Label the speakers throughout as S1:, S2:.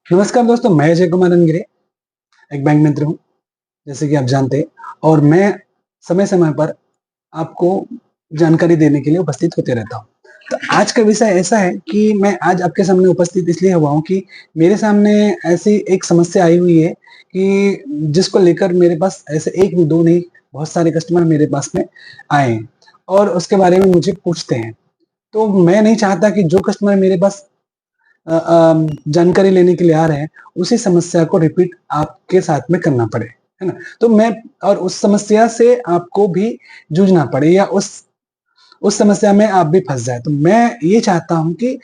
S1: नमस्कार दोस्तों, मैं अजय कुमार रनगिरे, एक बैंक मित्र हूँ, जैसे कि आप जानते हैं। और मैं समय-समय पर आपको जानकारी देने के लिए उपस्थित होते रहता हूँ। तो आज का विषय ऐसा है कि मैं आज आपके सामने उपस्थित इसलिए हुआ हूँ कि मेरे सामने ऐसी एक समस्या आई हुई है कि जिसको लेकर मेरे पास ऐसे 1 नहीं 2 नहीं, बहुत सारे कस्टमर मेरे पास में आए हैं और उसके बारे में मुझे पूछते हैं। तो मैं नहीं चाहता कि जो कस्टमर मेरे पास जानकारी लेने के लिए आ रहे हैं, उसी समस्या को रिपीट आपके साथ में करना पड़े, है ना? तो मैं और उस समस्या से आपको भी जूझना पड़े या उस समस्या में आप भी फँस जाएँ। तो मैं ये चाहता हूँ कि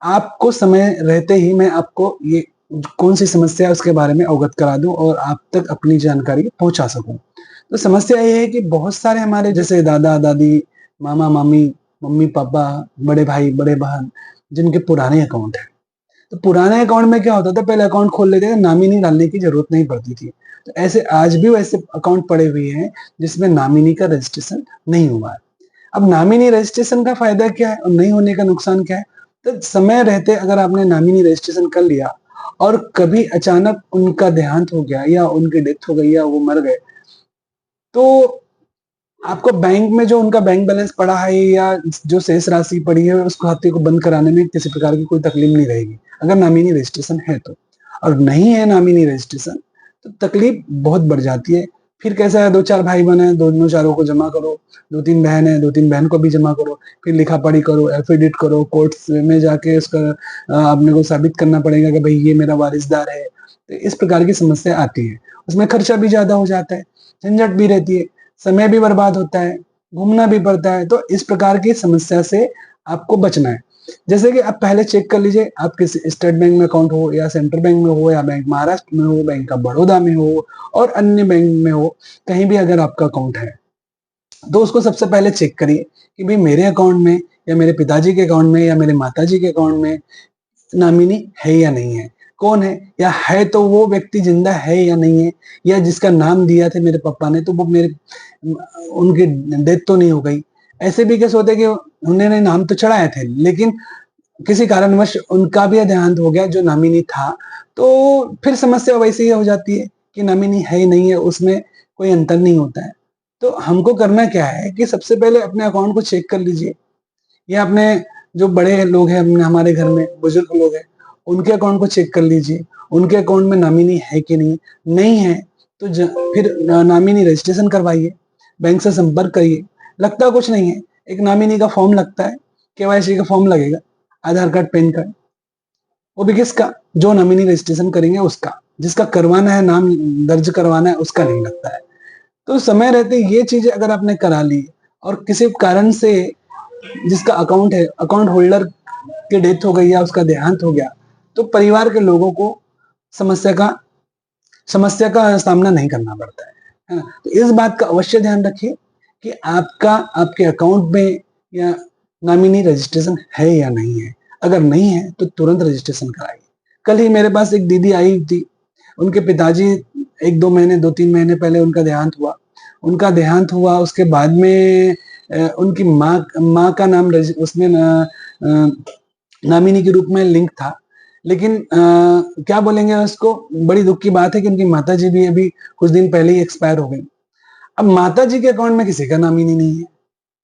S1: आपको समय रहते ही मैं आपको ये कौन-सी समस्या है उसके बारे में अवगत करा दूँ और आप तक अपनी जानकारी पहुँचा सकूँ। तो समस्या ये है कि बहुत सारे हमारे जैसे दादा-दादी, मामा-मामी, मम्मी-पापा, बड़े भाई, बड़े बहन जिनके पुराने अकाउंट हैं। तो पुराने अकाउंट में क्या होता था, पहले अकाउंट खोल लेते थे, नॉमिनी डालने की ज़रूरत नहीं पड़ती थी। तो ऐसे आज भी वैसे अकाउंट पड़े हुए हैं, जिसमें नॉमिनी का रजिस्ट्रेशन नहीं हुआ है। अब नॉमिनी रजिस्ट्रेशन का फ़ायदा क्या है और नहीं होने का नुकसान क्या है? तो समय रहते अगर आपने नॉमिनी रजिस्ट्रेशन कर लिया और कभी अचानक उनका देहांत हो गया या उनकी डेथ हो गई या वो मर गए, तो आपको बैंक में जो उनका बैंक बैलेंस पड़ा है या जो शेष राशि पड़ी है, उस खाते को बंद कराने में किसी प्रकार की कोई तकलीफ नहीं रहेगी, अगर नॉमिनी रजिस्ट्रेशन है तो। और नहीं है नॉमिनी रजिस्ट्रेशन, तो तकलीफ बहुत बढ़ जाती है। फिर कैसा है 2-4 भाई-बहन हैं, दोनों चारों को जमा करो, 2-3 बहन है, 2-3 बहन को भी जमा करो, फिर लिखा-पढ़ी करो, एफिडेविट करो, कोर्ट्स में जाके उसका अपने को साबित करना पड़ेगा कि भई ये मेरा वारिसदार है। तो इस प्रकार की समस्या आती है। उसमें खर्चा भी ज़्यादा हो जाता है, झंझट भी रहती है। समय भी बर्बाद होता है, घूमना भी पड़ता है, तो इस प्रकार की समस्या से आपको बचना है। जैसे कि आप पहले चेक कर लीजिए, आप किसी स्टेट बैंक में अकाउंट हो या सेंट्रल बैंक में हो या बैंक महाराष्ट्र में हो, बैंक ऑफ बड़ौदा में हो और अन्य बैंक में हो, कहीं भी अगर आपका अकाउंट है, तो उसको सबसे पहले चेक करिए कि भई मेरे अकाउंट में या मेरे पिताजी के अकाउंट में या मेरे माताजी के अकाउंट में नॉमिनी है या नहीं है? कौन है? या है तो वो व्यक्ति ज़िंदा है या नहीं है? या जिसका नाम दिया था मेरे पापा ने तो वो मेरे उम, उनकी डेथ तो नहीं हो गई? ऐसे भी केस होते हैं कि उन्होंने नाम तो चढ़ाए थे, लेकिन किसी कारणवश उनका भी देहांत हो गया जो नॉमिनी था, तो फिर समस्या वैसे ही हो जाती है कि नॉमिनी है ही नहीं है, उसमें कोई अंतर नहीं होता है। तो हमको करना क्या है कि सबसे पहले अपने अकाउंट को चेक कर लीजिए या अपने जो बड़े लोग हैं हमारे घर में, बुजुर्ग लोग हैं, उनके अकाउंट को चेक कर लीजिए। उनके अकाउंट में नॉमिनी है कि नहीं? नहीं है, तो फिर नॉमिनी रजिस्ट्रेशन करवाइए, बैंक से संपर्क करिए। लगता कुछ नहीं है, एक नॉमिनी का फॉर्म लगता है, केवाईसी का फॉर्म लगेगा, आधार कार्ड, पैन कार्ड, वो भी किसका? जो नॉमिनी रजिस्ट्रेशन करेंगे उसका। जिसका करवाना है, नाम दर्ज करवाना है, उसका नहीं लगता है। तो समय रहते ये चीज़ें अगर आपने करा ली और किसी कारण से जिसका अकाउंट है, अकाउंट होल्डर की डेथ हो गई या उसका देहांत हो गया, तो परिवार के लोगों को समस्या का समस्या का सामना नहीं करना पड़ता है ना? तो इस बात का अवश्य ध्यान रखिए कि आपका आपके अकाउंट में या नॉमिनी रजिस्ट्रेशन है या नहीं है। अगर नहीं है, तो तुरंत रजिस्ट्रेशन कराइए। कल ही मेरे पास एक दीदी आई थी, उनके पिताजी 1-2 महीने, 2-3 महीने पहले उनका देहांत हुआ। उनका देहांत हुआ, उसके बाद में उनकी माँ माँ का नाम उसमें नॉमिनी के रूप में लिंक था। लेकिन क्या बोलेंगे उसको, बड़ी दुःख की बात है कि उनकी माताजी भी अभी कुछ दिन पहले ही एक्सपायर हो गई। अब माताजी के अकाउंट में किसी का नॉमिनी नहीं है,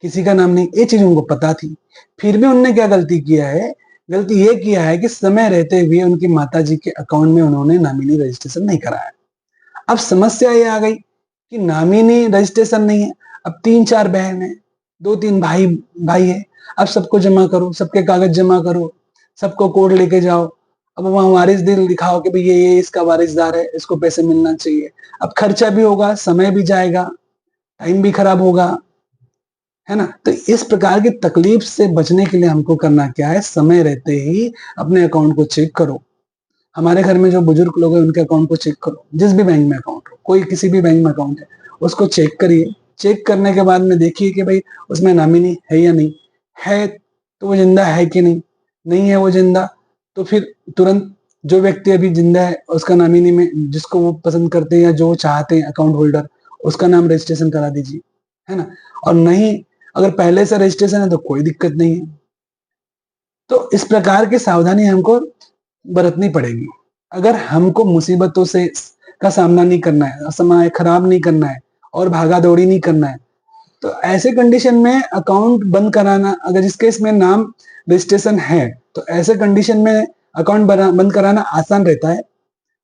S1: किसी का नाम नहीं, ये चीज़ उनको पता थी। फिर भी उन्होंने क्या गलती किया है, गलती ये किया है कि समय रहते हुए उनकी माताजी के अकाउंट में उन्होंने नॉमिनी रजिस्ट्रेशन नहीं कराया। अब समस्या ये आ गई कि नॉमिनी रजिस्ट्रेशन नहीं है, अब 3-4 बहन है, 2-3 भाई भाई है, अब सबको जमा करो, सबके कागज़ जमा करो, सबको कोर्ट लेके जाओ। अब वहाँ वारिसदार दिखाओ कि भई ये इसका वारिसदार है, इसको पैसे मिलना चाहिए। अब खर्चा भी होगा, समय भी जाएगा, टाइम भी खराब होगा, है ना? तो इस प्रकार की तकलीफ से बचने के लिए हमको करना क्या है, समय रहते ही अपने अकाउंट को चेक करो। हमारे घर में जो बुजुर्ग लोग हैं उनके अकाउंट को चेक करो, जिस भी बैंक में अकाउंट हो, कोई किसी भी बैंक में अकाउंट है, उसको चेक करिए। चेक करने के बाद में देखिए कि भई उसमें नॉमिनी है या नहीं? है तो वो ज़िंदा है कि नहीं? नहीं है वो ज़िंदा, तो फिर तुरंत जो व्यक्ति अभी ज़िंदा है उसका नॉमिनी में जिसको वो पसंद करते हैं या जो वो चाहते हैं अकाउंट होल्डर, उसका नाम रजिस्ट्रेशन करा दीजिए, है ना? और नहीं, अगर पहले से रजिस्ट्रेशन है तो कोई दिक्कत नहीं है। तो इस प्रकार की सावधानी हमको बरतनी पड़ेगी। अगर हमको मुसीबतों से का सामना नहीं करना है, समय खराब नहीं करना है और भागा-दौड़ी नहीं करना है, तो ऐसे कंडीशन में अकाउंट बंद कराना, अगर जिस केस में नाम रजिस्ट्रेशन है, तो ऐसे कंडीशन में अकाउंट बंद कराना आसान रहता है।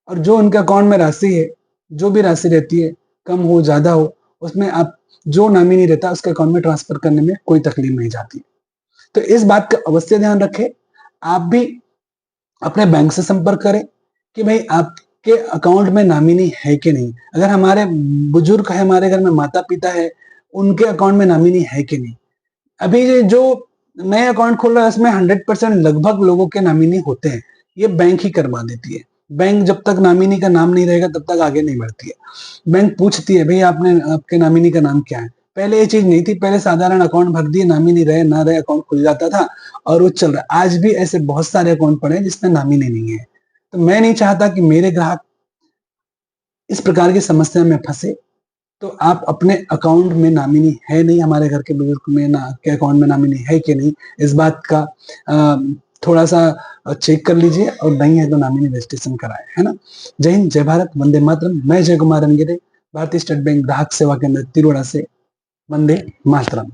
S1: और जो उनके अकाउंट में राशि है, जो भी राशि रहती है, कम हो, ज़्यादा हो, उसमें आप जो नॉमिनी रहता है, उसके अकाउंट में ट्रांसफ़र करने में कोई तकलीफ नहीं जाती। तो इस बात का अवश्य ध्यान रखें। आप भी अपने बैंक से संपर्क करें कि भई आपके अकाउंट में नॉमिनी है कि नहीं? अगर हमारे बुजुर्ग हैं, हमारे घर में माता-पिता हैं, उनके अकाउंट में नॉमिनी है कि नहीं? अभी ये जो नए अकाउंट खोल रहा है, इसमें 100% लगभग लोगों के नॉमिनी होते हैं। ये बैंक ही करवा देती है। बैंक जब तक नॉमिनी का नाम नहीं रहेगा, तब तक आगे नहीं बढ़ती है। बैंक पूछती है, "भई आपने आपके नॉमिनी का नाम क्या है?" पहले ये चीज़ नहीं थी, पहले साधारण अकाउंट भर दिए, नॉमिनी रहे, ना रहे, अकाउंट खुल जाता था और वो चल रहा है। आज भी ऐसे बहुत सारे अकाउंट पड़े हैं, जिसमें नॉमिनी नहीं है। तो मैं नहीं चाहता कि मेरे ग्राहक इस प्रकार की समस्या में फँसे। तो आप अपने अकाउंट में नॉमिनी है नहीं, हमारे घर के बुजुर्ग में ना के अकाउंट में नॉमिनी है कि नहीं, इस बात का थोड़ा-सा चेक कर लीजिए और नहीं है तो नॉमिनी रजिस्ट्रेशन कराएँ, है ना? जय हिंद, जय भारत, वंदे मातरम। मैं जय कुमार रनगिरे, भारतीय स्टेट बैंक ग्राहक सेवा केंद्र तिरोड़ा से, वंदे मातरम।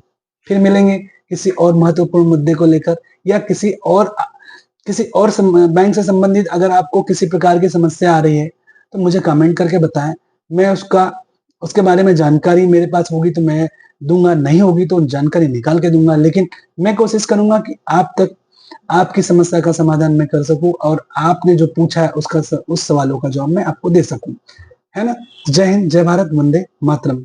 S1: फिर मिलेंगे किसी और महत्वपूर्ण मुद्दे को लेकर या किसी और बैंक से संबंधित अगर आपको किसी प्रकार की समस्या आ रही है, तो मुझे कमेंट करके बताएँ। मैं उसके बारे में जानकारी मेरे पास होगी तो मैं दूँगा, नहीं होगी तो जानकारी निकाल के दूँगा। लेकिन मैं कोशिश करूँगा कि आप तक आपकी समस्या का समाधान मैं कर सकूँ और आपने जो पूछा है उस सवालों का जवाब मैं आपको दे सकूँ। है ना? जय हिंद, जय भारत, वंदे मातरम।